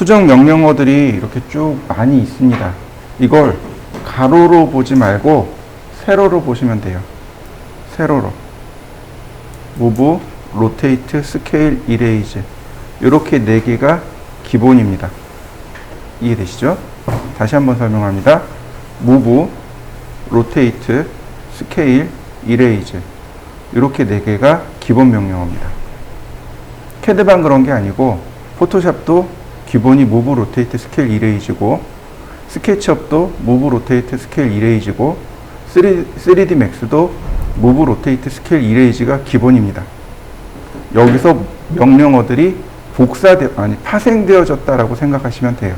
수정 명령어들이 이렇게 쭉 많이 있습니다. 이걸 가로로 보지 말고 세로로 보시면 돼요. 세로로. move, rotate, scale, erase. 이렇게 4개가 기본입니다. 이해되시죠? 다시 한번 설명합니다. move, rotate, scale, erase. 이렇게 4개가 기본 명령어입니다. 캐드만 그런 게 아니고 포토샵도 기본이 move, rotate, scale, erase고 스케치업도 move, rotate, scale, erase고 3D max도 move, rotate, scale, erase가 기본입니다. 여기서 명령어들이 파생되어졌다라고 생각하시면 돼요.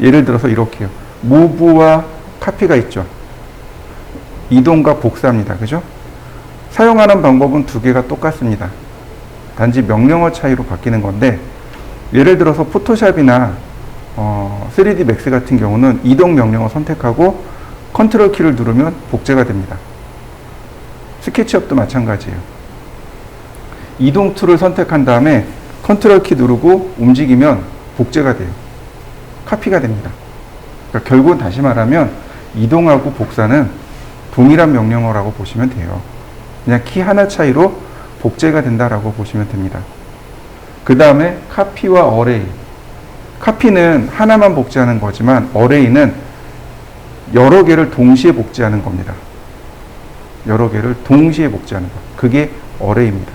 예를 들어서 이렇게요. move와 copy가 있죠. 이동과 복사입니다. 그죠? 사용하는 방법은 2개가 똑같습니다. 단지 명령어 차이로 바뀌는 건데, 예를 들어서 포토샵이나 3D Max 같은 경우는 이동 명령어 선택하고 컨트롤 키를 누르면 복제가 됩니다. 스케치업도 마찬가지예요. 이동 툴을 선택한 다음에 컨트롤 키 누르고 움직이면 복제가 돼요. 카피가 됩니다. 그러니까 결국은 다시 말하면 이동하고 복사는 동일한 명령어라고 보시면 돼요. 그냥 키 하나 차이로 복제가 된다라고 보시면 됩니다. 그 다음에 카피와 어레이. 카피는 하나만 복제하는 거지만 어레이는 여러 개를 동시에 복제하는 겁니다. 여러 개를 동시에 복제하는 것. 그게 어레이입니다.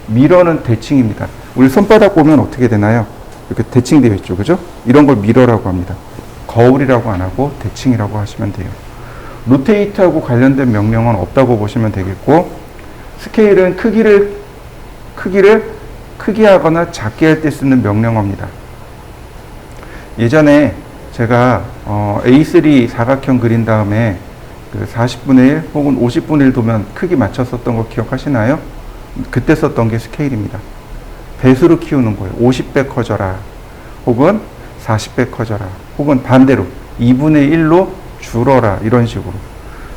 미러는 대칭입니다. 우리 손바닥 보면 어떻게 되나요? 이렇게 대칭되어 있죠. 그죠? 이런 걸 미러라고 합니다. 거울이라고 안 하고 대칭이라고 하시면 돼요. 로테이트하고 관련된 명령은 없다고 보시면 되겠고, 스케일은 크기를 크게 하거나 작게 할 때 쓰는 명령어입니다. 예전에 제가 A3 사각형 그린 다음에 그 40분의 1 혹은 50분의 1 도면 크기 맞췄었던 거 기억하시나요? 그때 썼던 게 스케일입니다. 배수로 키우는 거예요. 50배 커져라, 혹은 40배 커져라, 혹은 반대로 2분의 1로 줄어라, 이런 식으로.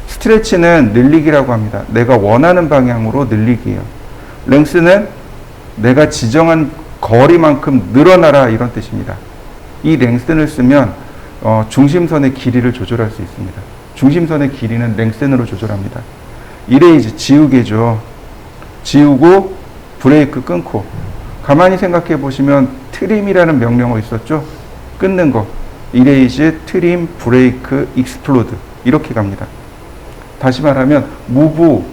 스트레치는 늘리기라고 합니다. 내가 원하는 방향으로 늘리기예요. 랭스는 내가 지정한 거리만큼 늘어나라, 이런 뜻입니다. 이 랭슨을 쓰면 중심선의 길이를 조절할 수 있습니다. 중심선의 길이는 랭슨으로 조절합니다. 이레이즈, 지우개죠. 지우고 브레이크 끊고. 가만히 생각해 보시면 트림이라는 명령어 있었죠? 끊는 거. 이레이즈, 트림, 브레이크, 익스플로드. 이렇게 갑니다. 다시 말하면 무브,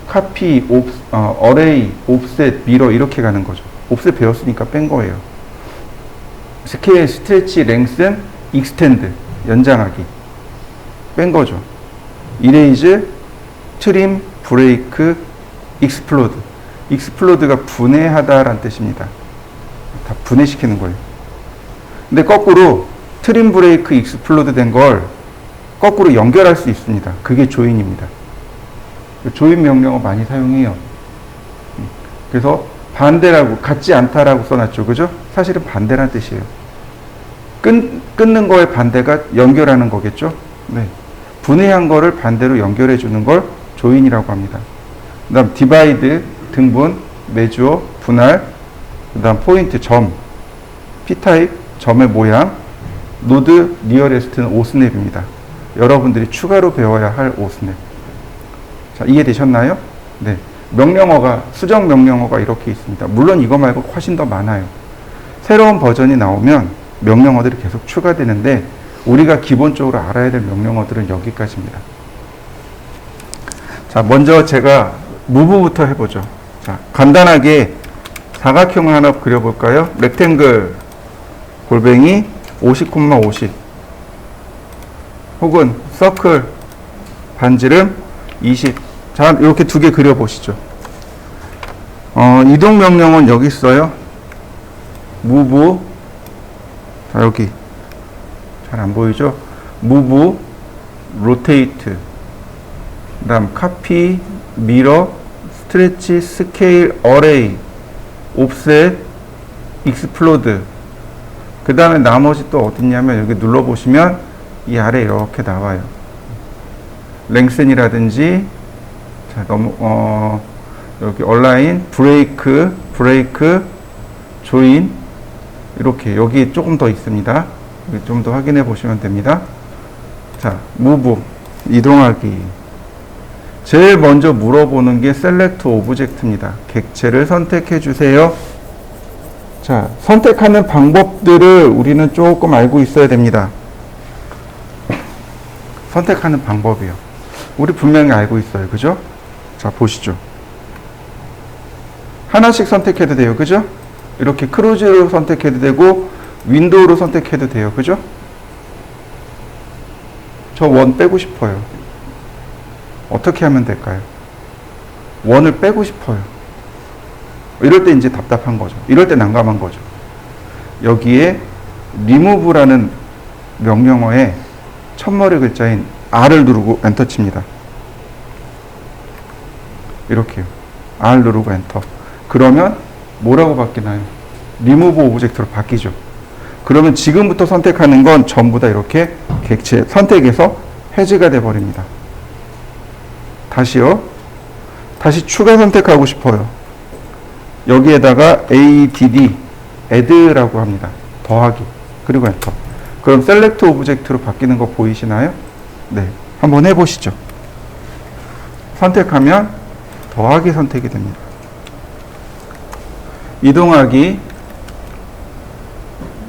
카피, 어레이, 옵셋, 미러 이렇게 가는 거죠. 옵셋 배웠으니까 뺀 거예요. 스케일, 스트레치, 랭슨, 익스텐드, 연장하기. 뺀 거죠. 이레이즈, 트림, 브레이크, 익스플로드. 익스플로드가 분해하다라는 뜻입니다. 다 분해시키는 거예요. 근데 거꾸로 트림, 브레이크, 익스플로드 된 걸 거꾸로 연결할 수 있습니다. 그게 조인입니다. 조인 명령어 많이 사용해요. 그래서 반대라고, 같지 않다라고 써놨죠. 그죠? 사실은 반대란 뜻이에요. 끊는 거의 반대가 연결하는 거겠죠? 네. 분해한 거를 반대로 연결해 주는 걸 조인이라고 합니다. 그 다음 디바이드, 등분, 메주어, 분할, 그 다음 포인트, 점, P타입, 점의 모양, 노드, 리어레스트는 오스냅입니다. 여러분들이 추가로 배워야 할 오스냅. 자, 이해되셨나요? 네. 명령어가, 수정 명령어가 이렇게 있습니다. 물론 이거 말고 훨씬 더 많아요. 새로운 버전이 나오면 명령어들이 계속 추가되는데, 우리가 기본적으로 알아야 될 명령어들은 여기까지입니다. 자, 먼저 제가 무브부터 해보죠. 자, 간단하게 사각형을 하나 그려볼까요? 렉탱글 골뱅이 50,50 혹은 서클 반지름 20. 자, 이렇게 2개 그려보시죠. 이동 명령은 여기 있어요. move. 자, 여기 잘 안 보이죠? move, rotate, 그 다음 copy, mirror, stretch, scale, array, offset, explode. 그 다음에 나머지 또 어딨냐면 여기 눌러보시면 이 아래 이렇게 나와요. 랭슨이라든지, 자, 여기 얼라인, 브레이크, 조인, 이렇게 여기 조금 더 있습니다. 여기 좀 더 확인해 보시면 됩니다. 자, move 이동하기. 제일 먼저 물어보는 게 select object입니다. 객체를 선택해 주세요. 자, 선택하는 방법들을 우리는 조금 알고 있어야 됩니다. 선택하는 방법이요. 우리 분명히 알고 있어요. 그죠? 자, 보시죠. 하나씩 선택해도 돼요. 그죠? 이렇게 크루즈로 선택해도 되고 윈도우로 선택해도 돼요. 그죠? 저 원 빼고 싶어요. 어떻게 하면 될까요? 원을 빼고 싶어요. 이럴 때 이제 답답한 거죠. 이럴 때 난감한 거죠. 여기에 remove라는 명령어에 첫머리 글자인 R을 누르고 엔터 칩니다. 이렇게요. R 누르고 엔터. 그러면 뭐라고 바뀌나요? remove object로 바뀌죠. 그러면 지금부터 선택하는 건 전부 다 이렇게 객체 선택에서 해제가 돼 버립니다. 다시요. 다시 추가 선택하고 싶어요. 여기에다가 add, add라고 합니다. 더하기. 그리고 엔터. 그럼 select object로 바뀌는 거 보이시나요? 네. 한번 해보시죠. 선택하면 더하기 선택이 됩니다. 이동하기.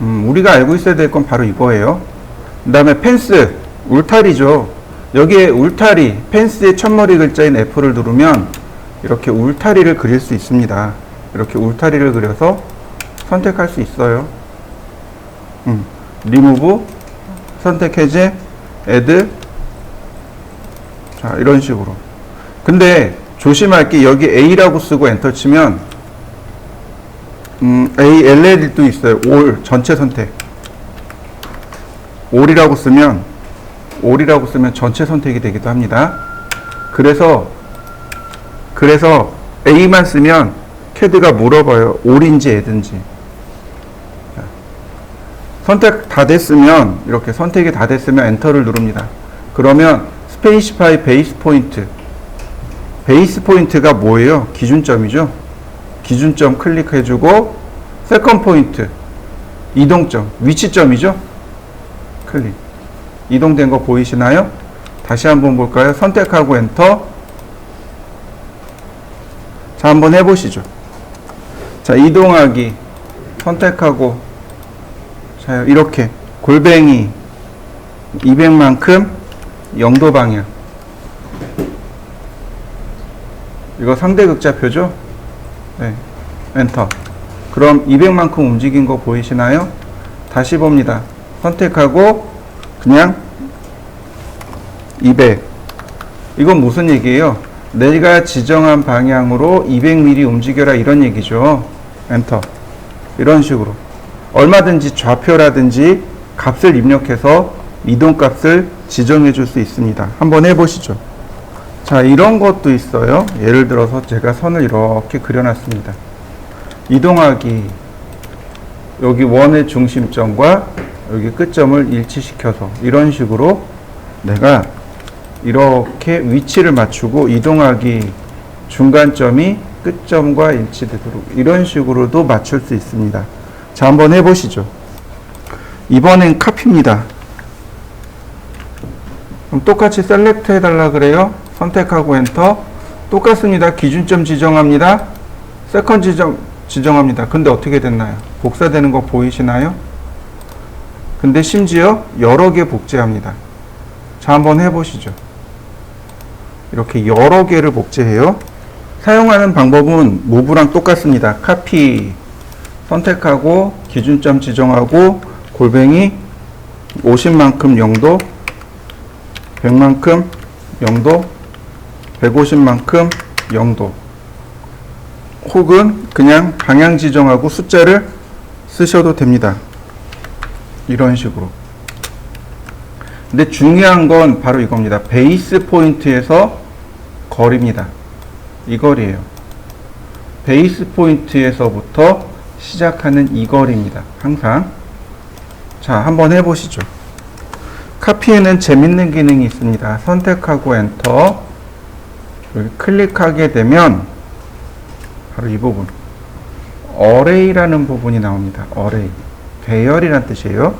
우리가 알고 있어야 될 건 바로 이거예요. 그 다음에 펜스, 울타리죠. 여기에 울타리, 펜스의 첫머리 글자인 F를 누르면 이렇게 울타리를 그릴 수 있습니다. 이렇게 울타리를 그려서 선택할 수 있어요. remove, 선택 해제, add. 자, 이런 식으로. 근데 조심할 게 여기 A라고 쓰고 엔터 치면 A, LL도 있어요. all, 전체 선택. all이라고 쓰면 전체 선택이 되기도 합니다. 그래서 A만 쓰면 CAD가 물어봐요. all인지 add인지. 선택 다 됐으면, 이렇게 선택이 다 됐으면 엔터를 누릅니다. 그러면 스페이시파이 베이스 포인트. 베이스 포인트가 뭐예요? 기준점이죠. 기준점 클릭해주고, 세컨 포인트. 이동점. 위치점이죠. 클릭. 이동된 거 보이시나요? 다시 한번 볼까요? 선택하고 엔터. 자, 한번 해보시죠. 자, 이동하기. 선택하고. 자, 이렇게. 골뱅이. 200만큼 0도 방향. 이거 상대 극좌표죠? 네. 엔터. 그럼 200만큼 움직인 거 보이시나요? 다시 봅니다. 선택하고 그냥 200. 이건 무슨 얘기예요? 내가 지정한 방향으로 200mm 움직여라 이런 얘기죠. 엔터. 이런 식으로 얼마든지 좌표라든지 값을 입력해서 이동값을 지정해 줄 수 있습니다. 한번 해보시죠. 자, 이런 것도 있어요. 예를 들어서 제가 선을 이렇게 그려놨습니다. 이동하기. 여기 원의 중심점과 여기 끝점을 일치시켜서 이런 식으로 내가 이렇게 위치를 맞추고 이동하기 중간점이 끝점과 일치되도록 이런 식으로도 맞출 수 있습니다. 자, 한번 해보시죠. 이번엔 카피입니다. 그럼 똑같이 셀렉트 해달라 그래요. 선택하고 엔터. 똑같습니다. 기준점 지정합니다. 세컨 지정합니다. 근데 어떻게 됐나요? 복사되는 거 보이시나요? 근데 심지어 여러 개 복제합니다. 자, 한번 해보시죠. 이렇게 여러 개를 복제해요. 사용하는 방법은 모브랑 똑같습니다. 카피. 선택하고 기준점 지정하고 골뱅이 50만큼 0도 100만큼 0도 150만큼 0도 혹은 그냥 방향 지정하고 숫자를 쓰셔도 됩니다. 이런 식으로. 근데 중요한 건 바로 이겁니다. 베이스 포인트에서 거리입니다. 이 거리예요. 베이스 포인트에서부터 시작하는 이 거리입니다. 항상. 자, 한번 해보시죠. 카피에는 재밌는 기능이 있습니다. 선택하고 엔터. 여기 클릭하게 되면 바로 이 부분. 어레이라는 부분이 나옵니다. 어레이. 배열이란 뜻이에요.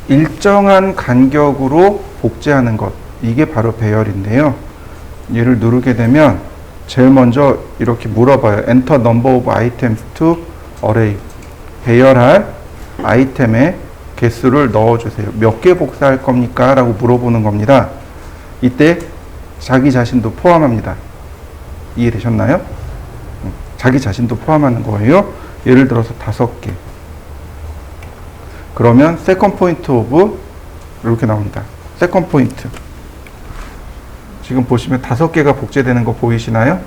일정한 간격으로 복제하는 것. 이게 바로 배열인데요. 얘를 누르게 되면 제일 먼저 이렇게 물어봐요. Enter number of items to array. 배열할 아이템의 개수를 넣어주세요. 몇 개 복사할 겁니까? 라고 물어보는 겁니다. 이때 자기 자신도 포함합니다. 이해되셨나요? 자기 자신도 포함하는 거예요. 예를 들어서 5개. 그러면 second point of 이렇게 나옵니다. second point. 지금 보시면 5개가 복제되는 거 보이시나요?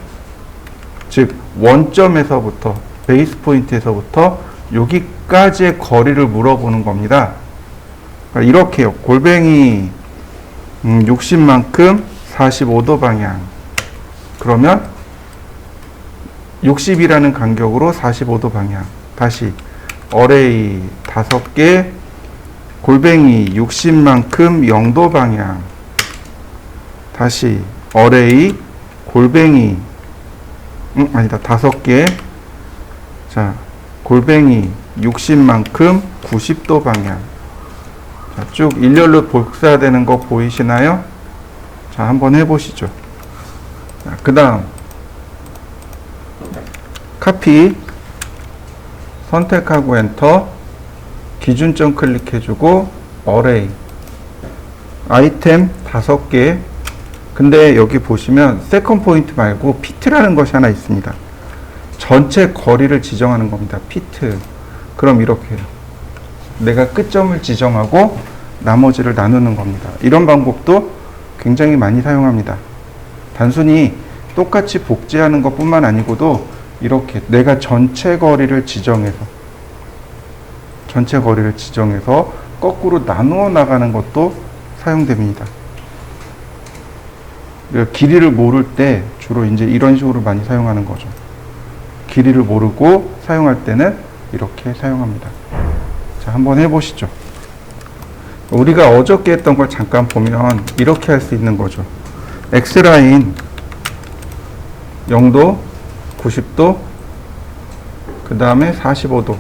즉 원점에서부터 베이스 포인트에서부터 여기까지의 거리를 물어보는 겁니다. 그러니까 이렇게요. 골뱅이 60만큼 45도 방향. 그러면 60이라는 간격으로 45도 방향. 다시 어레이 5개 골뱅이 60만큼 0도 방향. 다시 어레이 골뱅이 아니다 5개 자 골뱅이 60만큼 90도 방향. 자, 쭉 일렬로 복사되는 거 보이시나요? 자, 한번 해보시죠. 그 다음 카피 선택하고 엔터 기준점 클릭해주고 어레이 아이템 5개. 근데 여기 보시면 세컨 포인트 말고 피트라는 것이 하나 있습니다. 전체 거리를 지정하는 겁니다. 피트. 그럼 이렇게 내가 끝점을 지정하고 나머지를 나누는 겁니다. 이런 방법도 굉장히 많이 사용합니다. 단순히 똑같이 복제하는 것뿐만 아니고도 이렇게 내가 전체 거리를 지정해서 거꾸로 나누어 나가는 것도 사용됩니다. 길이를 모를 때 주로 이제 이런 식으로 많이 사용하는 거죠. 길이를 모르고 사용할 때는 이렇게 사용합니다. 자, 한번 해보시죠. 우리가 어저께 했던 걸 잠깐 보면 이렇게 할 수 있는 거죠. X라인 0도, 90도, 그 다음에 45도.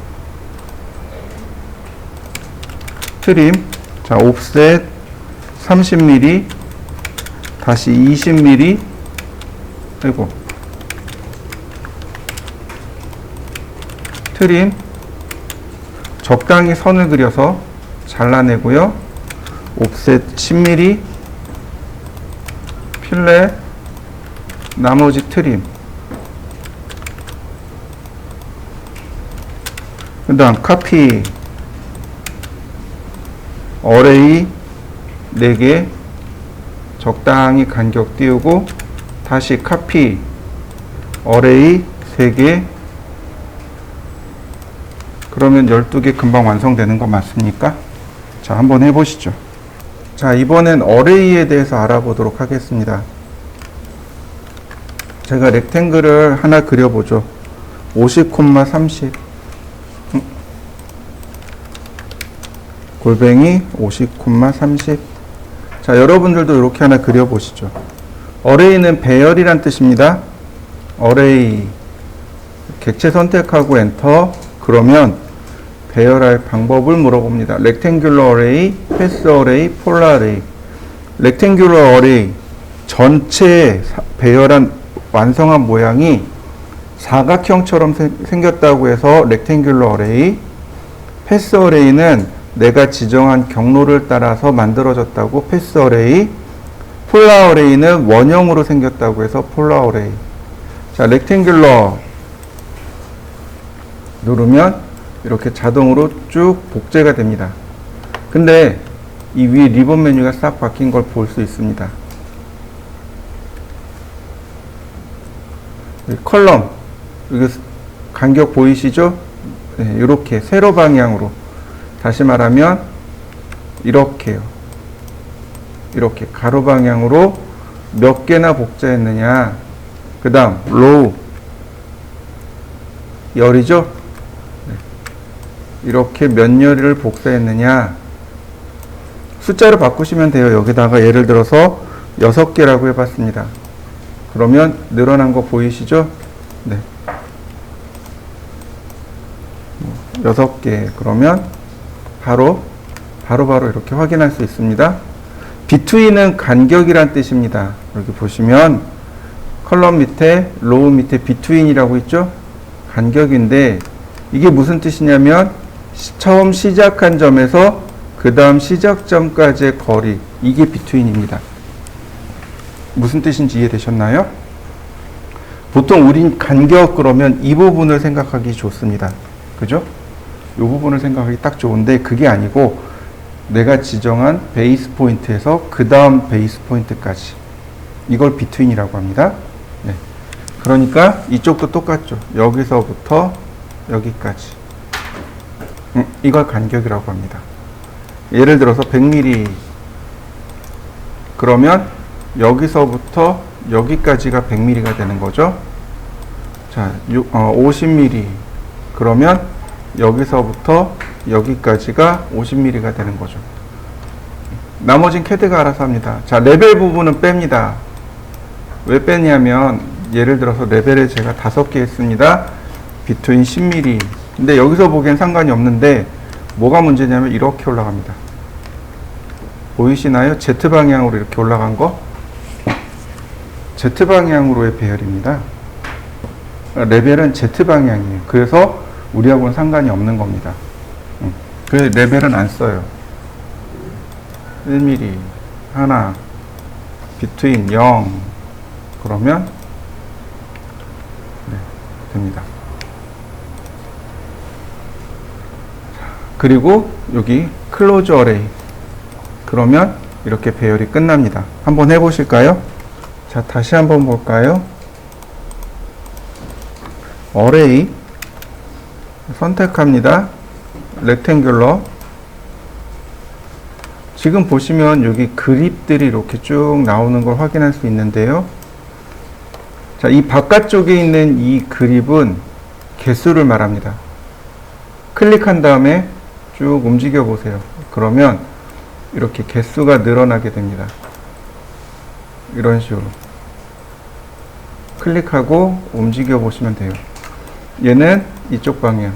트림, 자, 옵셋 30mm, 다시 20mm, 그리고 트림, 적당히 선을 그려서 잘라내고요. 옵셋 10mm, 필렛, 나머지 트림. 그 다음 카피, 어레이 4개, 적당히 간격 띄우고 다시 카피, 어레이 3개. 그러면 12개 금방 완성되는 거 맞습니까? 자, 한번 해보시죠. 자, 이번엔 어레이에 대해서 알아보도록 하겠습니다. 제가 렉탱글을 하나 그려보죠. 50,30 골뱅이 50,30. 자, 여러분들도 이렇게 하나 그려보시죠. 어레이는 배열이란 뜻입니다. 어레이 객체 선택하고 엔터. 그러면 배열할 방법을 물어봅니다. 렉탱귤러 어레이, 패스 어레이, 폴라 어레이. 렉탱귤러 어레이 전체 배열한 완성한 모양이 사각형처럼 생겼다고 해서 렉탱귤러 어레이. 패스 어레이는 내가 지정한 경로를 따라서 만들어졌다고 패스 어레이. 폴라 어레이는 원형으로 생겼다고 해서 폴라 어레이. 자, 렉탱귤러 누르면 이렇게 자동으로 쭉 복제가 됩니다. 근데 이 위에 리본 메뉴가 싹 바뀐 걸 볼 수 있습니다. 컬럼, 여기 간격 보이시죠? 네, 이렇게 세로 방향으로. 다시 말하면 이렇게요. 이렇게 가로 방향으로 몇 개나 복제했느냐. 그 다음 로우 열이죠. 네. 이렇게 몇 열을 복사했느냐. 숫자로 바꾸시면 돼요. 여기다가 예를 들어서 6개라고 해봤습니다. 그러면 늘어난 거 보이시죠? 네. 6개. 그러면 바로 이렇게 확인할 수 있습니다. between은 간격이란 뜻입니다. 여기 보시면 컬럼 밑에 로우 밑에 between이라고 있죠? 간격인데 이게 무슨 뜻이냐면 처음 시작한 점에서 그 다음 시작점까지의 거리, 이게 between입니다. 무슨 뜻인지 이해되셨나요? 보통 우린 간격 그러면 이 부분을 생각하기 좋습니다. 그죠? 이 부분을 생각하기 딱 좋은데 그게 아니고 내가 지정한 베이스 포인트에서 그 다음 베이스 포인트까지, 이걸 between이라고 합니다. 네. 그러니까 이쪽도 똑같죠. 여기서부터 여기까지. 이걸 간격이라고 합니다. 예를 들어서 100mm 그러면 여기서부터 여기까지가 100mm가 되는 거죠. 자, 50mm 그러면 여기서부터 여기까지가 50mm가 되는 거죠. 나머진 CAD가 알아서 합니다. 자, 레벨 부분은 뺍니다. 왜 빼냐면 예를 들어서 레벨을 제가 5개 했습니다. between 10mm. 근데 여기서 보기엔 상관이 없는데 뭐가 문제냐면 이렇게 올라갑니다. 보이시나요? Z방향으로 이렇게 올라간 거? Z방향으로의 배열입니다. 레벨은 Z방향이에요. 그래서 우리하고는 상관이 없는 겁니다. 그래서 레벨은 안 써요. 1mm 하나 between 0 그러면 네, 됩니다. 그리고 여기 클로즈 어레이 그러면 이렇게 배열이 끝납니다. 한번 해보실까요? 자, 다시 한번 볼까요? 어레이 선택합니다. 렉탱귤러. 지금 보시면 여기 그립들이 이렇게 쭉 나오는 걸 확인할 수 있는데요. 자, 이 바깥쪽에 있는 이 그립은 개수를 말합니다. 클릭한 다음에 쭉 움직여 보세요. 그러면 이렇게 개수가 늘어나게 됩니다. 이런 식으로 클릭하고 움직여 보시면 돼요. 얘는 이쪽 방향,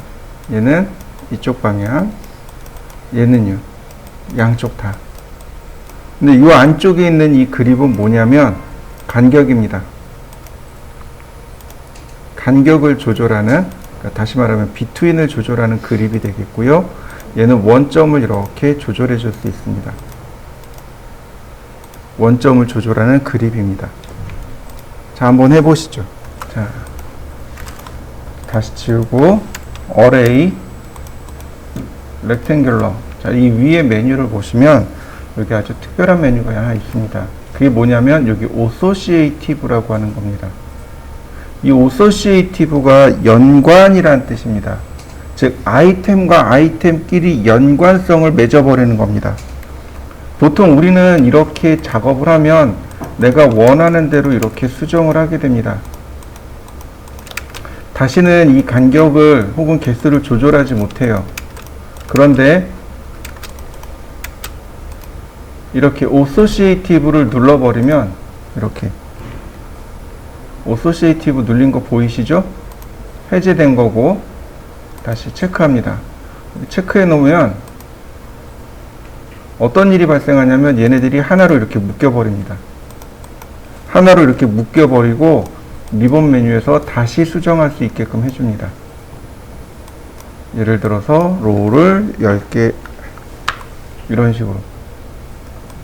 얘는 이쪽 방향, 얘는요 양쪽 다. 근데 이 안쪽에 있는 이 그립은 뭐냐면 간격입니다. 간격을 조절하는, 그러니까 다시 말하면 between을 조절하는 그립이 되겠고요. 얘는 원점을 이렇게 조절해 줄 수 있습니다. 원점을 조절하는 그립입니다. 자, 한번 해보시죠. 자, 다시 지우고 어레이 렉탱귤러. 자, 이 위에 메뉴를 보시면 여기 아주 특별한 메뉴가 하나 있습니다. 그게 뭐냐면 여기 Associative라고 하는 겁니다. 이 Associative가 연관이란 뜻입니다. 즉 아이템과 아이템끼리 연관성을 맺어버리는 겁니다. 보통 우리는 이렇게 작업을 하면 내가 원하는 대로 이렇게 수정을 하게 됩니다. 다시는 이 간격을 혹은 개수를 조절하지 못해요. 그런데 이렇게 Associative를 눌러버리면 이렇게 Associative 눌린 거 보이시죠? 해제된 거고 다시 체크합니다. 체크해 놓으면 어떤 일이 발생하냐면 얘네들이 하나로 이렇게 묶여버립니다. 하나로 이렇게 묶여버리고 리본 메뉴에서 다시 수정할 수 있게끔 해줍니다. 예를 들어서 로우를 10개 이런 식으로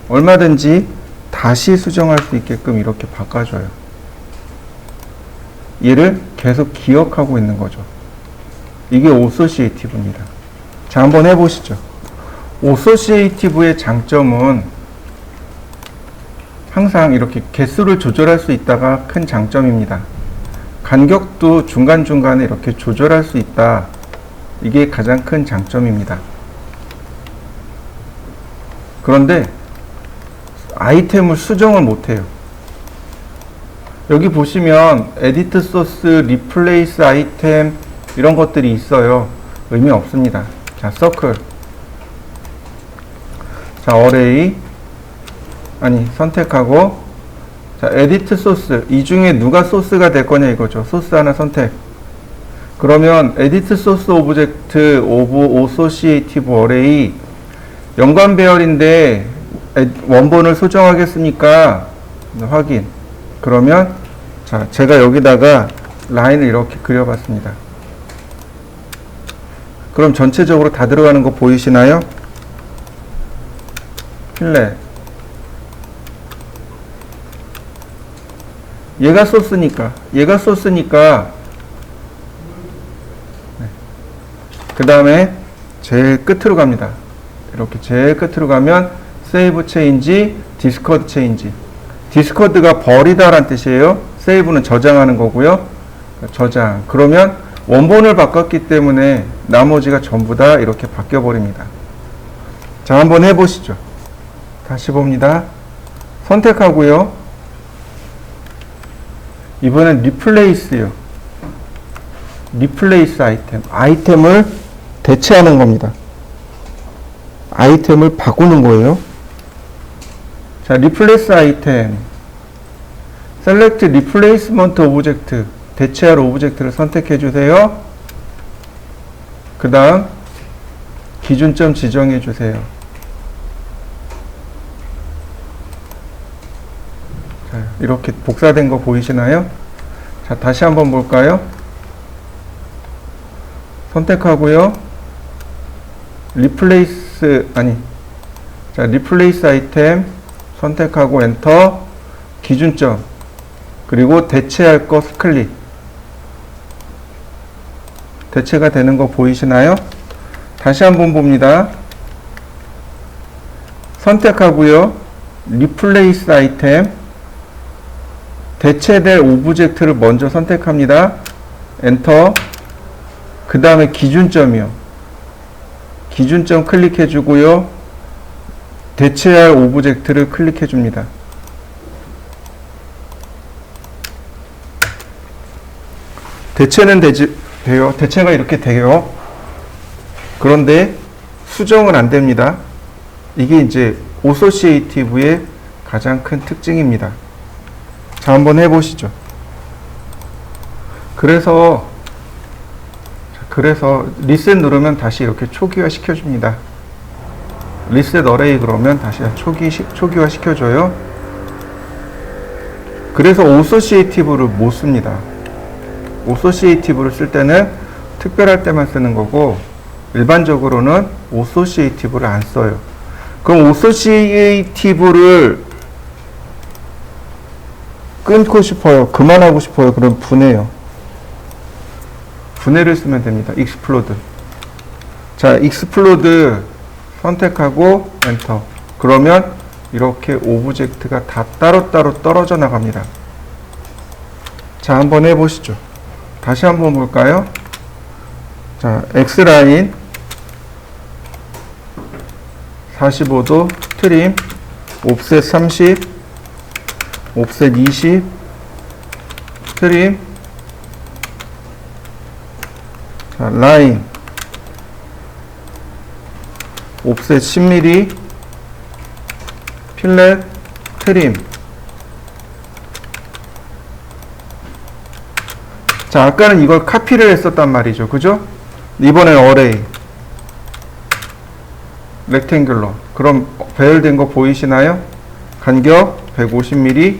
얼마든지 다시 수정할 수 있게끔 이렇게 바꿔줘요. 얘를 계속 기억하고 있는 거죠. 이게 Associative입니다. 자, 한번 해보시죠. Associative의 장점은 항상 이렇게 개수를 조절할 수 있다가 큰 장점입니다. 간격도 중간중간에 이렇게 조절할 수 있다. 이게 가장 큰 장점입니다. 그런데 아이템을 수정을 못해요. 여기 보시면 Edit Source, Replace Item 이런 것들이 있어요. 의미 없습니다. 자, Circle. 자, Array. 선택하고, 자, Edit Source. 이 중에 누가 소스가 될 거냐 이거죠. 소스 하나 선택. 그러면 edit source object of associative array 연관 배열인데 원본을 수정하겠습니까? 확인. 그러면 자, 제가 여기다가 라인을 이렇게 그려봤습니다. 그럼 전체적으로 다 들어가는 거 보이시나요? 필렛. 얘가 소스니까 네. 그 다음에 제일 끝으로 갑니다. 이렇게 제일 끝으로 가면 save change, discard change. discard가 버리다 라는 뜻이에요. save는 저장하는 거고요. 저장. 그러면 원본을 바꿨기 때문에 나머지가 전부 다 이렇게 바뀌어 버립니다. 자, 한번 해보시죠. 다시 봅니다. 선택하고요. 이번엔 replace요. replace 아이템. 아이템을 대체하는 겁니다. 아이템을 바꾸는 거예요. 자, replace 아이템. select replacement object. 대체할 오브젝트를 선택해 주세요. 그 다음 기준점 지정해 주세요. 자, 이렇게 복사된 거 보이시나요? 자, 다시 한번 볼까요? 선택하고요. replace 아이템 선택하고 엔터, 기준점, 그리고 대체할 거 클릭. 대체가 되는 거 보이시나요? 다시 한번 봅니다. 선택하고요. replace 아이템, 대체될 오브젝트를 먼저 선택합니다. 엔터, 그 다음에 기준점이요. 기준점 클릭해 주고요. 대체할 오브젝트를 클릭해 줍니다. 대체는 돼요. 대체가 이렇게 돼요. 그런데 수정은 안 됩니다. 이게 이제 associative의 가장 큰 특징입니다. 자, 한번 해보시죠. 그래서 리셋 누르면 다시 이렇게 초기화 시켜줍니다. 리셋 어레이 그러면 다시 초기화 시켜줘요. 그래서 associative를 못 씁니다. associative를 쓸 때는 특별할 때만 쓰는 거고, 일반적으로는 associative를 안 써요. 그럼 associative를 끊고 싶어요. 그만하고 싶어요. 그럼 분해요. 분해를 쓰면 됩니다. explode. 자, explode 선택하고 엔터. 그러면 이렇게 오브젝트가 다 따로따로 떨어져 나갑니다. 자, 한번 해보시죠. 다시 한번 볼까요? 자, X라인 45도 트림, 옵셋 30, 옵셋 20, 트림. 자, 라인 옵셋 10mm, 필렛, 트림. 자, 아까는 이걸 카피를 했었단 말이죠. 그죠? 이번엔 어레이. 렉탱귤러. 그럼 배열된 거 보이시나요? 간격 150mm.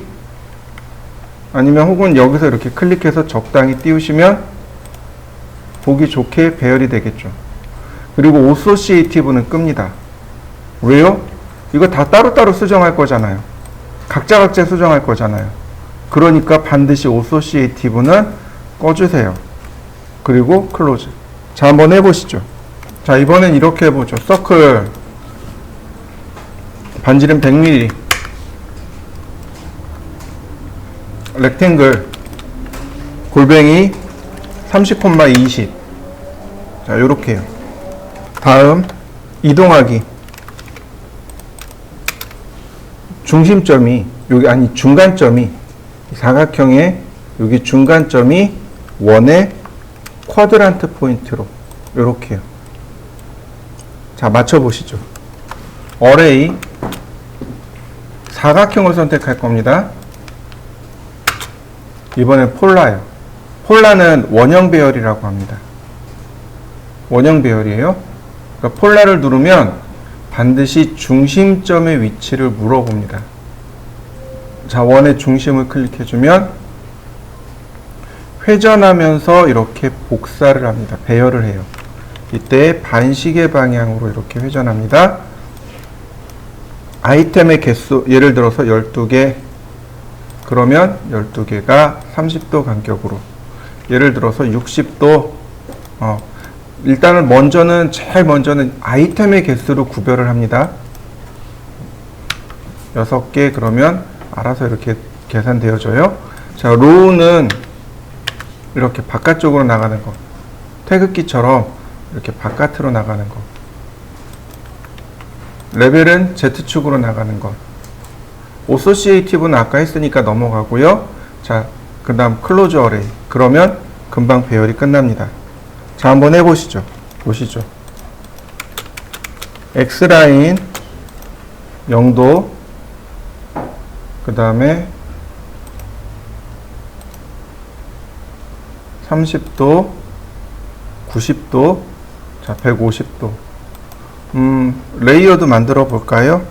아니면 혹은 여기서 이렇게 클릭해서 적당히 띄우시면 보기 좋게 배열이 되겠죠. 그리고 associative는 끕니다. 왜요? 이거 다 따로따로 수정할 거잖아요. 각자 수정할 거잖아요. 그러니까 반드시 associative는 꺼주세요. 그리고 클로즈. 자, 한번 해보시죠. 자, 이번엔 이렇게 해보죠. 서클 반지름 100mm, 렉탱글 골뱅이 30, 20. 자, 요렇게요. 다음 이동하기. 중심점이 여기 중간점이 사각형의 여기 중간점이 원의 쿼드란트 포인트로 요렇게요. 자, 맞춰보시죠. 어레이 사각형을 선택할 겁니다. 이번엔 폴라요. 폴라는 원형 배열이라고 합니다. 원형 배열이에요. 그러니까 폴라를 누르면 반드시 중심점의 위치를 물어봅니다. 자, 원의 중심을 클릭해주면 회전하면서 이렇게 복사를 합니다. 배열을 해요. 이때 반시계 방향으로 이렇게 회전합니다. 아이템의 개수, 예를 들어서 12개, 그러면 12개가 30도 간격으로, 예를 들어서 60도, 일단은 제일 먼저는 아이템의 개수로 구별을 합니다. 6개 그러면 알아서 이렇게 계산되어져요. 자, 로우는 이렇게 바깥쪽으로 나가는 거, 태극기처럼 이렇게 바깥으로 나가는 거, 레벨은 Z축으로 나가는 것, 오소시에이티브는 아까 했으니까 넘어가고요. 자, 그 다음 클로즈 어레이, 그러면 금방 배열이 끝납니다. 자, 한번 해보시죠. 보시죠. X라인 0도, 그 다음에 30도, 90도, 자, 150도. 레이어도 만들어 볼까요?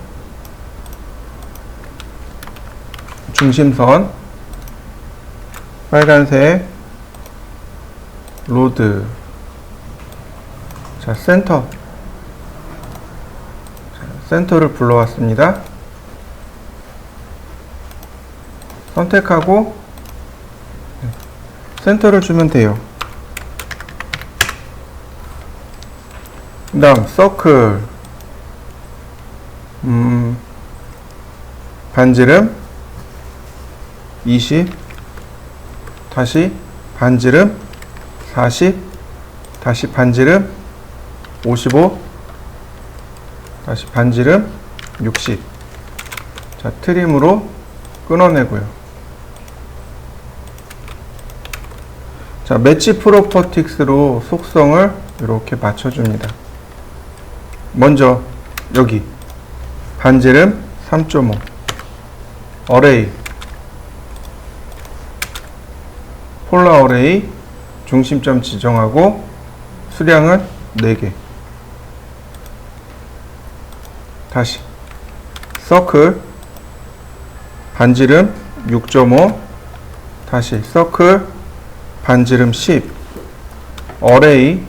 중심선, 빨간색, 로드, 자, 센터. 자, 센터를 불러왔습니다. 선택하고 센터를 주면 돼요. 그 다음 서클, 반지름 20, 다시 반지름 40, 다시 반지름 55, 다시 반지름 60. 자, 트림으로 끊어내고요. 자, 매치 프로퍼틱스로 속성을 이렇게 맞춰줍니다. 먼저 여기 반지름 3.5, 어레이, 폴라 어레이, 중심점 지정하고 수량은 4개. 다시 서클, 반지름 6.5, 다시 서클, 반지름 10, 어레이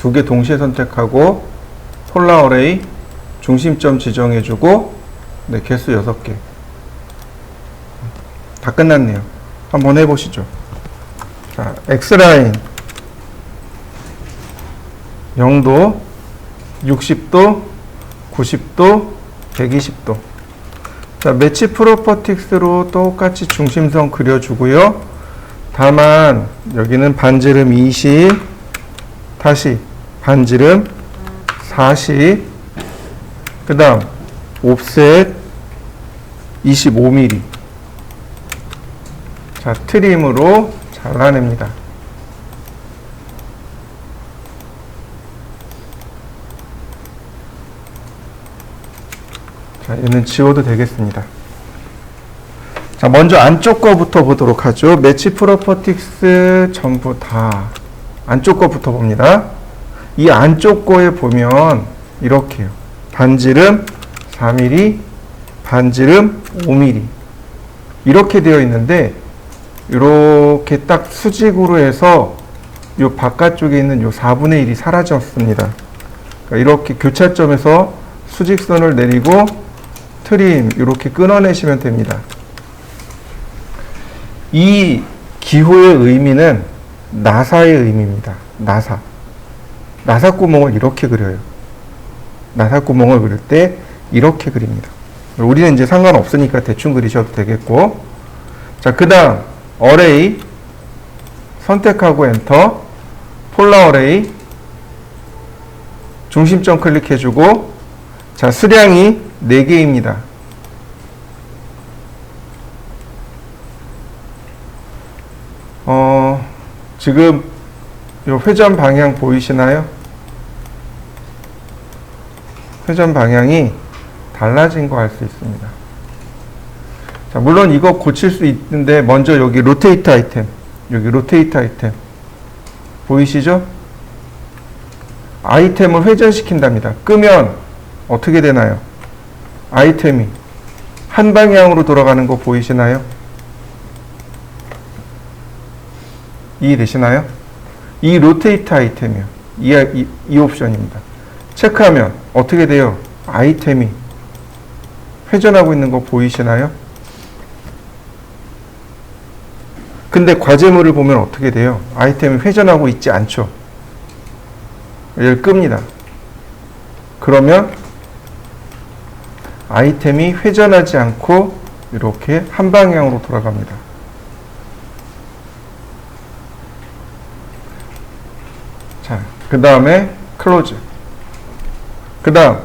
2개 동시에 선택하고 폴라 어레이, 중심점 지정해주고, 네, 개수 6개. 다 끝났네요. 한번 해보시죠. 자, X라인 0도, 60도, 90도, 120도. 자, 매치 프로퍼틱스로 똑같이 중심선 그려주고요. 다만 여기는 반지름 20, 다시 반지름 40, 그 다음 옵셋 25mm. 자, 트림으로 잘라냅니다. 자, 얘는 지워도 되겠습니다. 자, 먼저 안쪽 거부터 보도록 하죠. 매치 프로퍼틱스 전부 다 안쪽 거부터 봅니다. 이 안쪽 거에 보면 이렇게요. 반지름 4mm, 반지름 5mm. 이렇게 되어 있는데, 이렇게 딱 수직으로 해서 요 바깥쪽에 있는 요 4분의 1이 사라졌습니다. 그러니까 이렇게 교차점에서 수직선을 내리고 트림 이렇게 끊어내시면 됩니다. 이 기호의 의미는 나사의 의미입니다. 나사 구멍을 이렇게 그려요. 나사 구멍을 그릴 때 이렇게 그립니다. 우리는 이제 상관없으니까 대충 그리셔도 되겠고, 자, 그 다음 어레이 선택하고 엔터, 폴라 어레이 중심점 클릭해주고, 자, 수량이 4개입니다. 지금 요 회전 방향 보이시나요? 회전 방향이 달라진 거 알 수 있습니다. 자, 물론 이거 고칠 수 있는데, 먼저 여기 로테이트 아이템 여기 로테이트 아이템 보이시죠? 아이템을 회전시킨답니다. 끄면 어떻게 되나요? 아이템이 한 방향으로 돌아가는 거 보이시나요? 이해되시나요? 이 로테이트 아이템이요. 이 옵션입니다. 체크하면 어떻게 돼요? 아이템이 회전하고 있는 거 보이시나요? 근데 과제물을 보면 어떻게 돼요? 아이템이 회전하고 있지 않죠? 얘를 끕니다. 그러면 아이템이 회전하지 않고 이렇게 한 방향으로 돌아갑니다. 자, 그 다음에 클로즈. 그 다음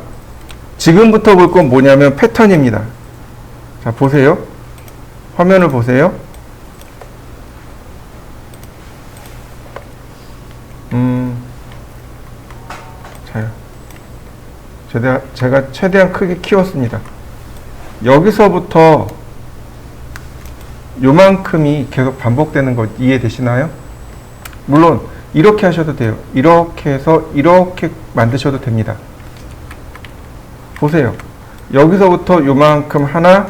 지금부터 볼 건 뭐냐면 패턴입니다. 자, 보세요. 화면을 보세요. 제가 최대한 크게 키웠습니다. 여기서부터 요만큼이 계속 반복되는 거 이해되시나요? 물론 이렇게 하셔도 돼요. 이렇게 해서 이렇게 만드셔도 됩니다. 보세요. 여기서부터 요만큼 하나,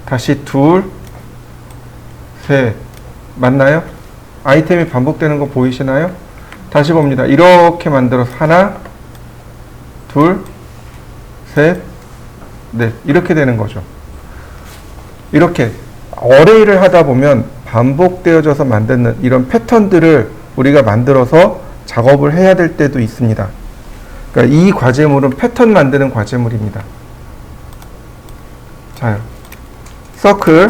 다시 둘, 셋. 맞나요? 아이템이 반복되는 거 보이시나요? 다시 봅니다. 이렇게 만들어서 하나, 둘, 셋, 넷. 이렇게 되는 거죠. 이렇게 어레이를 하다 보면 반복되어져서 만드는 이런 패턴들을 우리가 만들어서 작업을 해야 될 때도 있습니다. 그러니까 이 과제물은 패턴 만드는 과제물입니다. 자, 서클,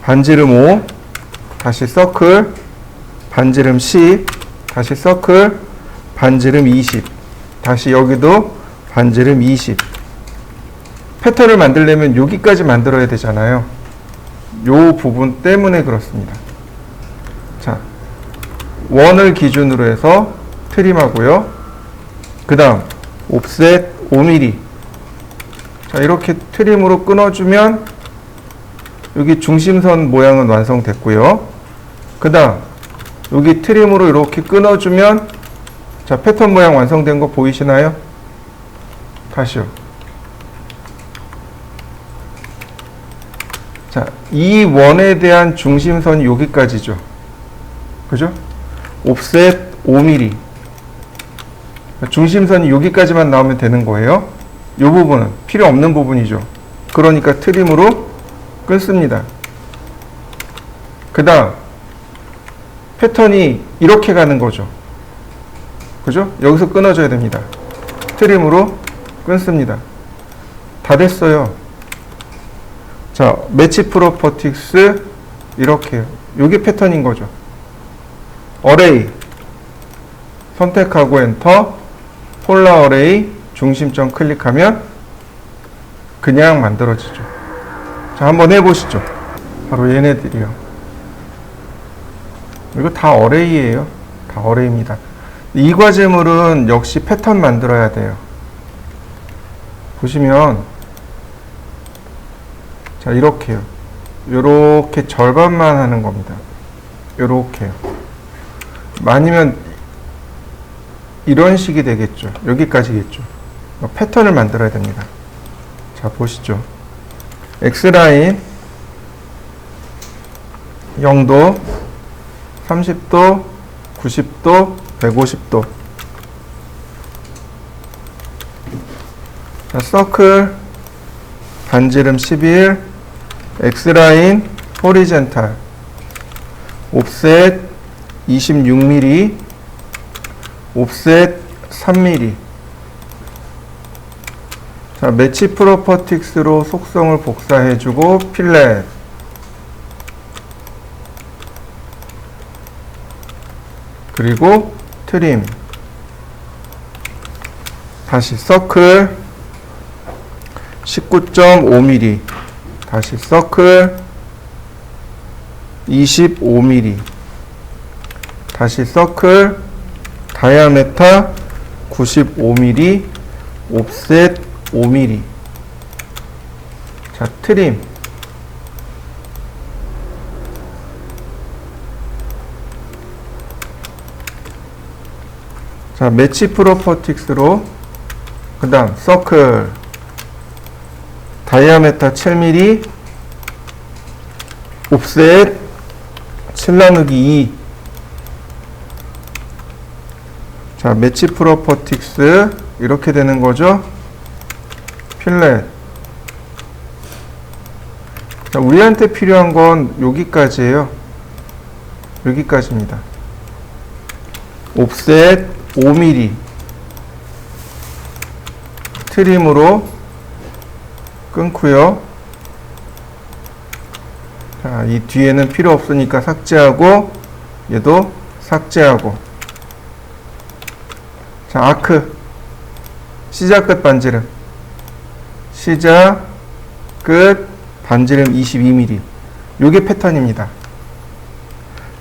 반지름 5, 다시 서클, 반지름 10, 다시 서클, 반지름 20, 다시 여기도 반지름 20. 패턴을 만들려면 여기까지 만들어야 되잖아요. 요 부분 때문에 그렇습니다. 자, 원을 기준으로 해서 트림하고요. 그 다음 옵셋 5mm. 자, 이렇게 트림으로 끊어주면 여기 중심선 모양은 완성됐고요. 그 다음 여기 트림으로 이렇게 끊어주면 자, 패턴 모양 완성된 거 보이시나요? 다시요. 자, 이 원에 대한 중심선이 여기까지죠. 그죠? 옵셋 5mm. 중심선이 여기까지만 나오면 되는 거예요. 이 부분은 필요 없는 부분이죠. 그러니까 트림으로 끊습니다. 그 다음 패턴이 이렇게 가는 거죠. 그죠? 여기서 끊어줘야 됩니다. 트림으로 끊습니다. 다 됐어요. 자, 매치 프로퍼티스 이렇게요. 이게 패턴인 거죠. 어레이 선택하고 엔터, 폴라 어레이 중심점 클릭하면 그냥 만들어지죠. 자, 한번 해보시죠. 바로 얘네들이요. 이거 다 어레이예요. 다 어레이입니다. 이 과제물은 역시 패턴 만들어야 돼요. 보시면 자, 이렇게요. 요렇게 절반만 하는 겁니다. 요렇게요. 아니면 이런 식이 되겠죠. 여기까지겠죠. 패턴을 만들어야 됩니다. 자, 보시죠. X라인 0도, 30도, 90도, 150도. 자, 서클 반지름 11, X라인 호리젠탈, 옵셋 26mm, 옵셋 3mm. 자, 매치 프로퍼틱스로 속성을 복사해주고 필렛. 그리고 트림. 다시 서클 19.5mm. 다시 서클 25mm. 다시 서클 다이아메타 95mm. 옵셋 5mm. 자, 트림. 자, 매치 프로퍼틱스로 그 다음 서클 다이아메터 7mm 옵셋 7나누기 2. 자, 매치 프로퍼틱스 이렇게 되는 거죠. 필렛. 자, 우리한테 필요한 건 여기까지예요. 여기까지입니다. 옵셋 5mm 트림으로 끊고요. 자, 이 뒤에는 필요 없으니까 삭제하고 얘도 삭제하고. 자, 아크 시작 끝 반지름 시작 끝 반지름 22mm. 요게 패턴입니다.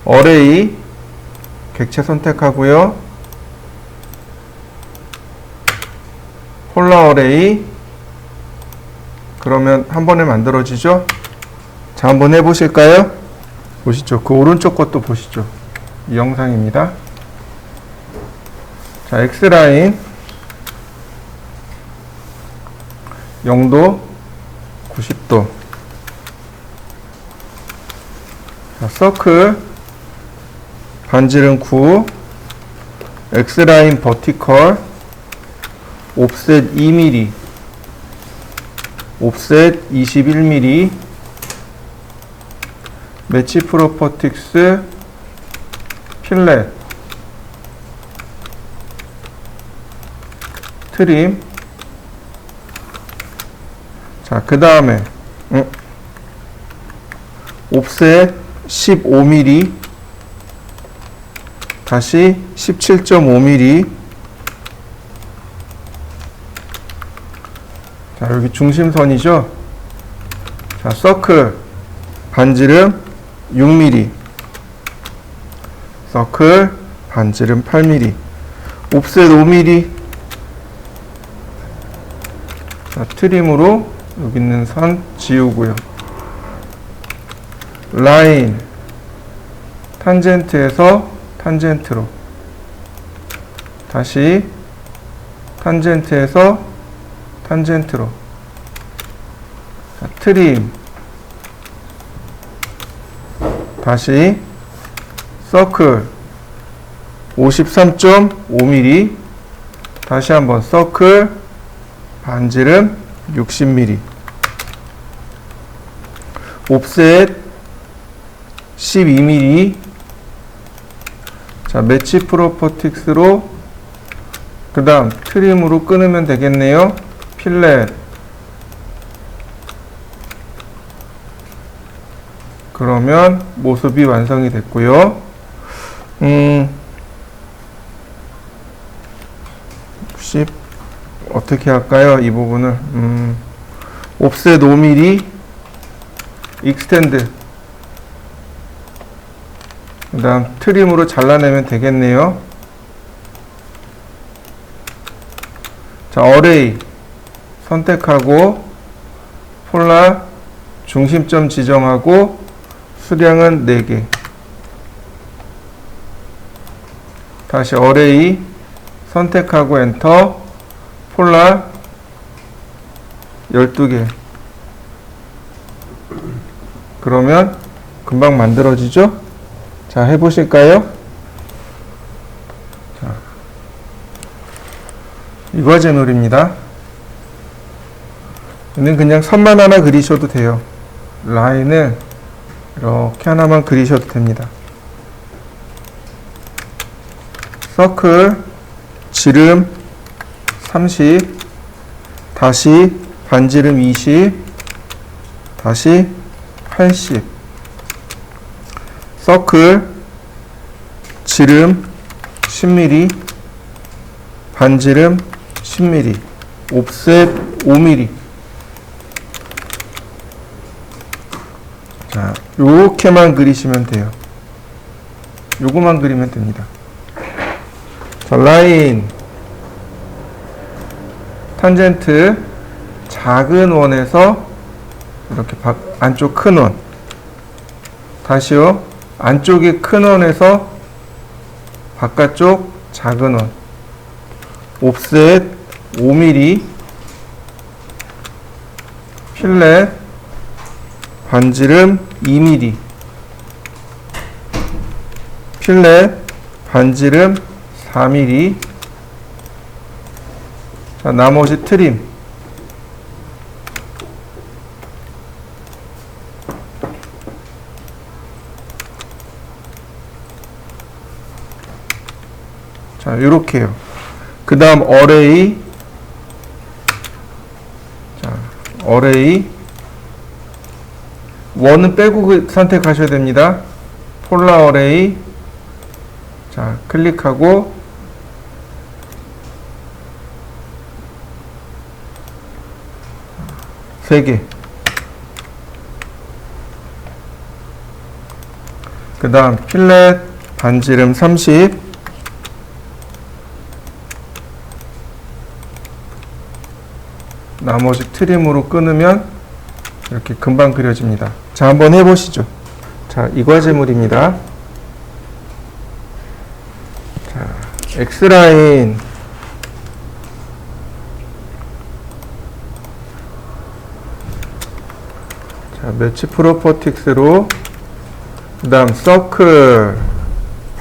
어레이 객체 선택하고요. 폴라 어레이. 그러면 한 번에 만들어지죠. 자, 한번 해보실까요? 보시죠. 그 오른쪽 것도 보시죠. 이 영상입니다. 자, X라인 0도 90도. 자, 서클 반지름 9 X라인 버티컬 옵셋 2mm 옵셋 21mm 매치 프로퍼틱스 필렛 트림. 자, 그 다음에 옵셋 15mm 다시 17.5mm. 자, 여기 중심선이죠. 자, 서클 반지름 6mm 서클 반지름 8mm 옵셋 5mm. 자, 트림으로 여기 있는 선 지우고요. 라인 탄젠트에서 탄젠트로 다시 탄젠트에서 탄젠트로. 자, 트림 다시 서클 53.5mm 다시 한번 서클 반지름 60mm 옵셋 12mm. 자, 매치 프로퍼틱스로 그 다음 트림으로 끊으면 되겠네요. 필렛. 그러면 모습이 완성이 됐고요. 혹시 어떻게 할까요? 이 부분을 옵셋 5mm 익스텐드 그 다음 트림으로 잘라내면 되겠네요. 자, 어레이 선택하고 폴라 중심점 지정하고 수량은 4개. 다시 어레이 선택하고 엔터 폴라 12개. 그러면 금방 만들어지죠? 자, 해보실까요? 자, 이과제놀입니다. 얘는 그냥 선만 하나 그리셔도 돼요. 라인을 이렇게 하나만 그리셔도 됩니다. 서클 지름 30 다시 반지름 20 다시 80 서클 지름 10mm 반지름 10mm 옵셋 5mm. 자, 요렇게만 그리시면 돼요. 요거만 그리면 됩니다. 자, 라인 탄젠트 작은 원에서 이렇게 안쪽 큰 원 다시요 안쪽에 큰 원에서 바깥쪽 작은 원 옵셋 5mm, 필렛, 반지름 2mm, 필렛, 반지름 4mm. 자, 나머지 트림. 자, 요렇게요. 그 다음 어레이. 자, 어레이. 원은 빼고 선택하셔야 됩니다. 폴라 어레이. 자, 클릭하고 3개. 그 다음 필렛 반지름 30. 나머지 트림으로 끊으면 이렇게 금방 그려집니다. 자, 한번 해보시죠. 자, 이 과제물입니다. 자, X라인 자, 매치 프로퍼틱스로 그 다음 서클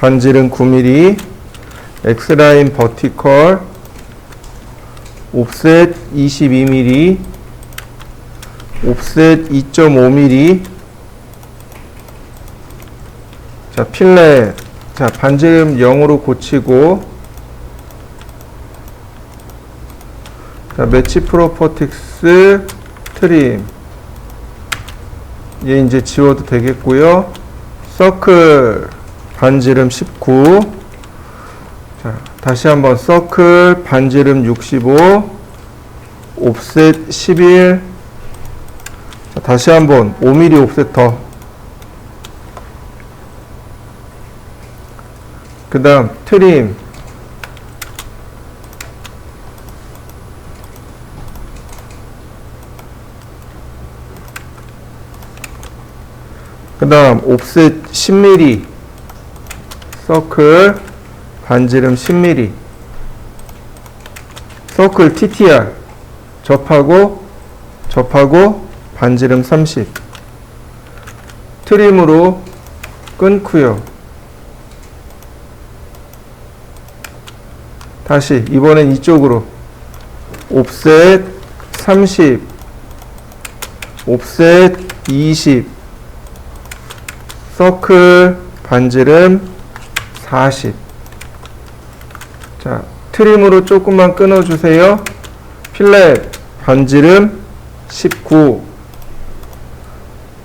반지름 9mm, X라인 버티컬 옵셋 22mm, 옵셋 2.5mm. 자, 필렛. 자, 반지름 0으로 고치고. 자, 매치 프로퍼틱스 트림. 얘 이제 지워도 되겠고요. 서클 반지름 19. 자, 다시 한번 서클 반지름 65, 옵셋 11. 자, 다시 한번 5mm 옵셋 더. 그 다음 트림. 그 다음 옵셋 10mm, 서클 반지름 10mm, 서클 TTR 접하고 반지름 30. 트림으로 끊고요. 다시 이번엔 이쪽으로 옵셋 30, 옵셋 20, 서클 반지름 40. 자, 트림으로 조금만 끊어주세요. 필렛 반지름 19,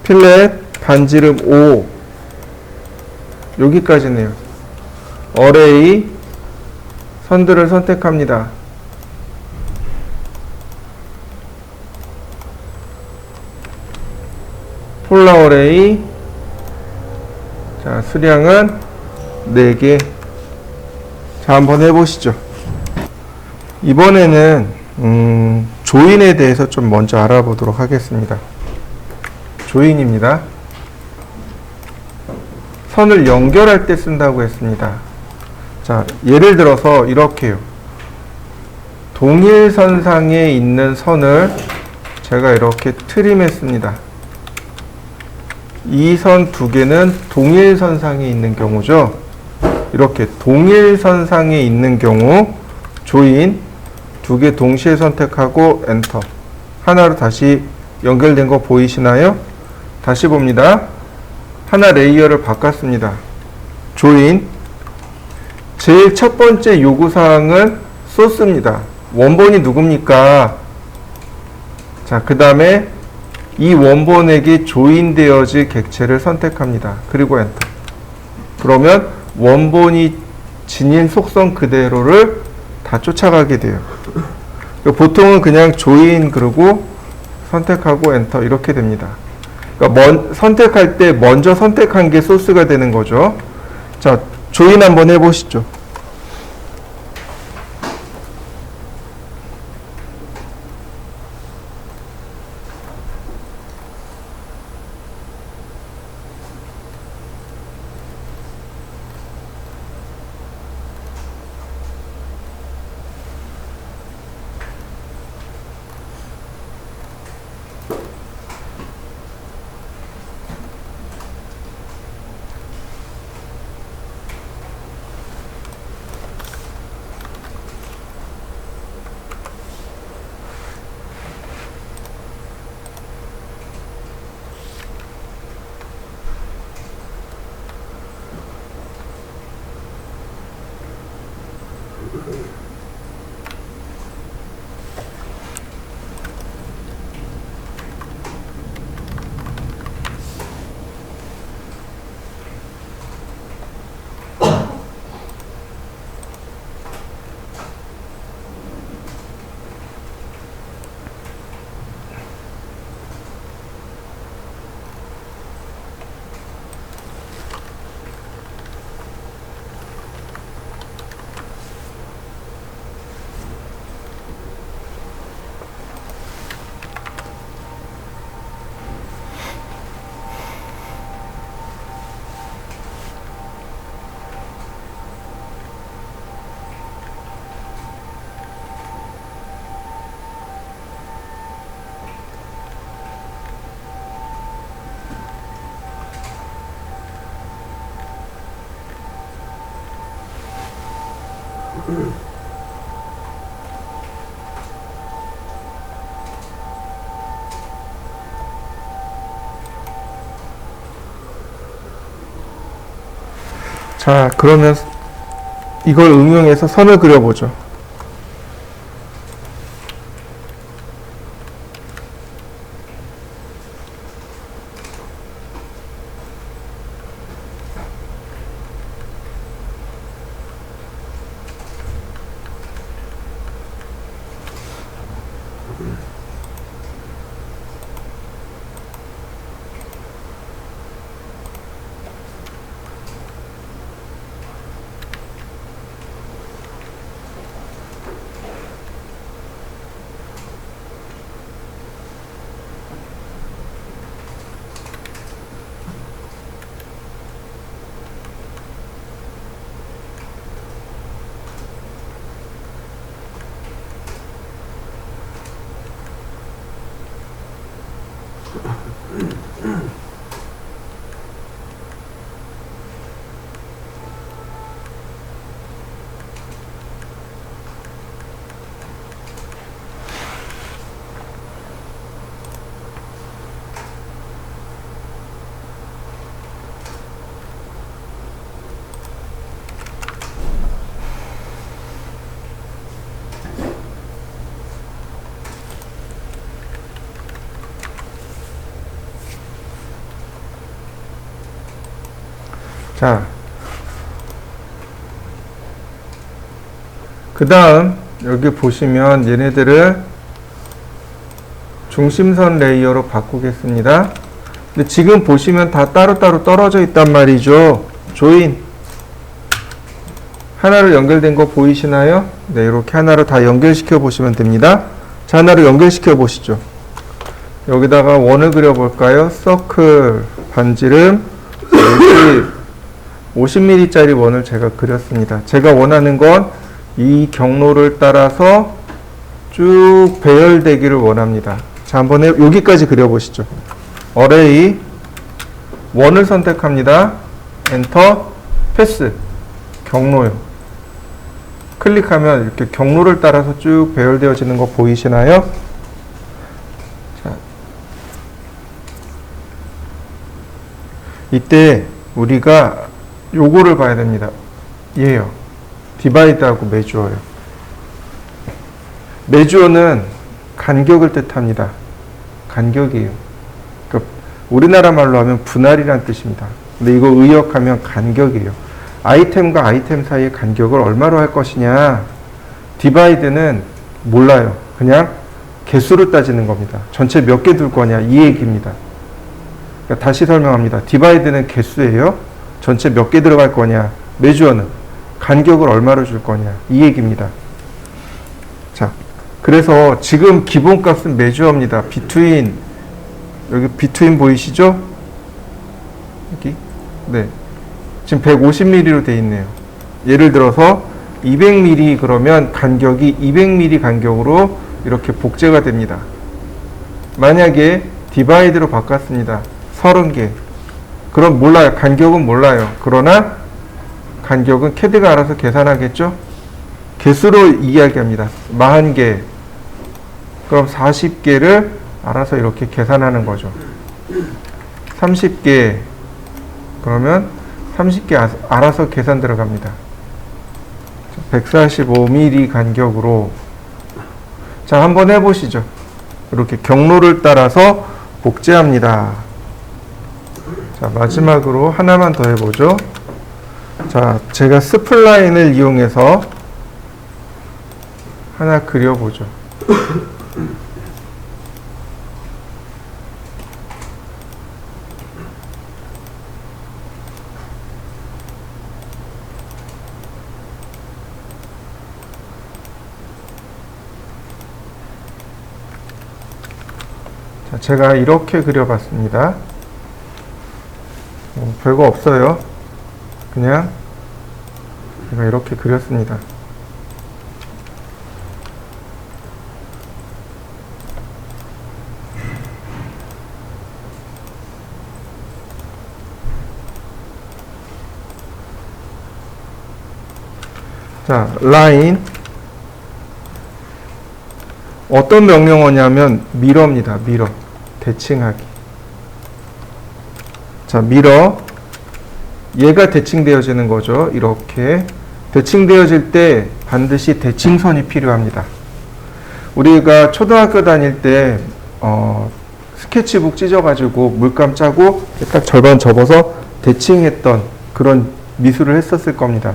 필렛 반지름 5. 여기까지네요. 어레이 선들을 선택합니다. 폴라 어레이. 자, 수량은 4개. 자, 한번 해보시죠. 이번에는 조인에 대해서 좀 먼저 알아보도록 하겠습니다. 조인입니다. 선을 연결할 때 쓴다고 했습니다. 자, 예를 들어서 이렇게요. 동일선상에 있는 선을 제가 이렇게 트림했습니다. 이 선 2개는 동일선상에 있는 경우죠. 이렇게 동일선상에 있는 경우 조인 2개 동시에 선택하고 엔터. 하나로 다시 연결된 거 보이시나요? 다시 봅니다. 하나 레이어를 바꿨습니다. 조인. 제일 첫 번째 요구사항은 소스입니다. 원본이 누굽니까? 자, 그 다음에 이 원본에게 조인되어질 객체를 선택합니다. 그리고 엔터. 그러면 원본이 지닌 속성 그대로를 다 쫓아가게 돼요. 보통은 그냥 조인 그리고 선택하고 엔터 이렇게 됩니다. 그러니까 선택할 때 먼저 선택한 게 소스가 되는 거죠. 자, 조인 한번 해보시죠. 자, 그러면 이걸 응용해서 선을 그려보죠. 자, 그 다음 여기 보시면 얘네들을 중심선 레이어로 바꾸겠습니다. 근데 지금 보시면 다 따로따로 떨어져 있단 말이죠. 조인 하나로 연결된 거 보이시나요? 네, 이렇게 하나로 다 연결시켜 보시면 됩니다. 자, 하나로 연결시켜 보시죠. 여기다가 원을 그려 볼까요? 서클 반지름 50mm 짜리 원을 제가 그렸습니다. 제가 원하는 건 이 경로를 따라서 쭉 배열되기를 원합니다. 자, 한번 여기까지 그려보시죠. 어레이 원을 선택합니다. 엔터 패스 경로요. 클릭하면 이렇게 경로를 따라서 쭉 배열되어지는 거 보이시나요? 자, 이때 우리가 요거를 봐야 됩니다. 얘요. 디바이드하고 메주어요. 메주어는 간격을 뜻합니다. 간격이에요. 그러니까 우리나라 말로 하면 분할이란 뜻입니다. 근데 이거 의역하면 간격이에요. 아이템과 아이템 사이의 간격을 얼마로 할 것이냐. 디바이드는 몰라요. 그냥 개수로 따지는 겁니다. 전체 몇 개 둘 거냐 이 얘기입니다. 그러니까 다시 설명합니다. 디바이드는 개수예요. 전체 몇 개 들어갈 거냐. 메주어는 간격을 얼마로 줄 거냐 이 얘기입니다. 자, 그래서 지금 기본값은 메주어입니다. between 여기 between 보이시죠? 여기 네, 지금 150mm로 돼 있네요. 예를 들어서 200mm 그러면 간격이 200mm 간격으로 이렇게 복제가 됩니다. 만약에 디바이드로 바꿨습니다. 30개 그럼 몰라요. 간격은 몰라요. 그러나 간격은 캐드가 알아서 계산하겠죠? 개수로 이야기합니다. 40개. 그럼 40개를 알아서 이렇게 계산하는 거죠. 30개. 그러면 30개 알아서 계산 들어갑니다. 145mm 간격으로. 자, 한번 해보시죠. 이렇게 경로를 따라서 복제합니다. 자, 마지막으로 하나만 더 해보죠. 자, 제가 스플라인을 이용해서 하나 그려보죠. 자, 제가 이렇게 그려봤습니다. 별거 없어요. 그냥 제가 이렇게 그렸습니다. 자, 라인. 어떤 명령어냐면 미러입니다. 미러. 대칭하기. 자, 미러. 얘가 대칭되어지는 거죠. 이렇게. 대칭되어질 때 반드시 대칭선이 필요합니다. 우리가 초등학교 다닐 때 스케치북 찢어가지고 물감 짜고 딱 절반 접어서 대칭했던 그런 미술을 했었을 겁니다.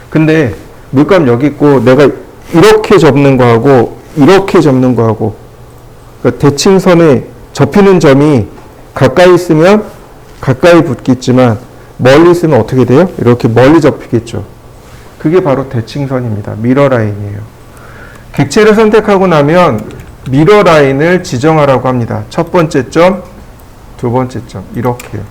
근데 물감 여기 있고 내가 이렇게 접는 거하고 이렇게 접는 거하고, 그러니까 대칭선에 접히는 점이 가까이 있으면 가까이 붙겠지만 멀리 있으면 어떻게 돼요? 이렇게 멀리 접히겠죠. 그게 바로 대칭선입니다. 미러 라인이에요. 객체를 선택하고 나면 미러 라인을 지정하라고 합니다. 첫 번째 점, 두 번째 점, 이렇게요.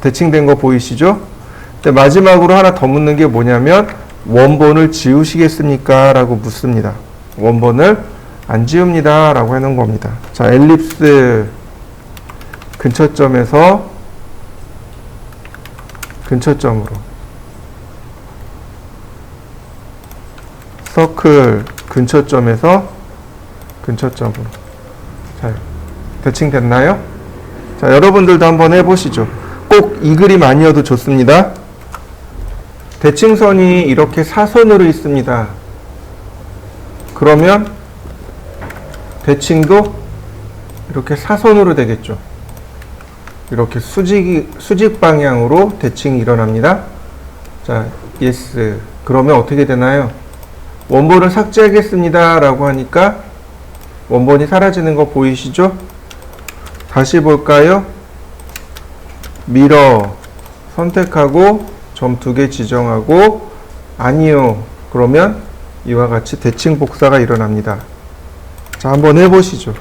대칭된 거 보이시죠? 근데 마지막으로 하나 더 묻는 게 뭐냐면 원본을 지우시겠습니까? 라고 묻습니다. 원본을 안 지웁니다. 라고 해놓은 겁니다. 자, 엘립스 근처점에서 근처점으로, 서클 근처점에서 근처점으로. 자, 대칭됐나요? 자, 여러분들도 한번 해보시죠. 꼭 이 그림 아니어도 좋습니다. 대칭선이 이렇게 사선으로 있습니다. 그러면 대칭도 이렇게 사선으로 되겠죠. 이렇게 수직 방향으로 대칭이 일어납니다. 자, yes. 그러면 어떻게 되나요? 원본을 삭제하겠습니다. 라고 하니까 원본이 사라지는 거 보이시죠? 다시 볼까요? 미러 선택하고 점 2개 지정하고 아니요. 그러면 이와 같이 대칭 복사가 일어납니다. 자, 한번 해보시죠.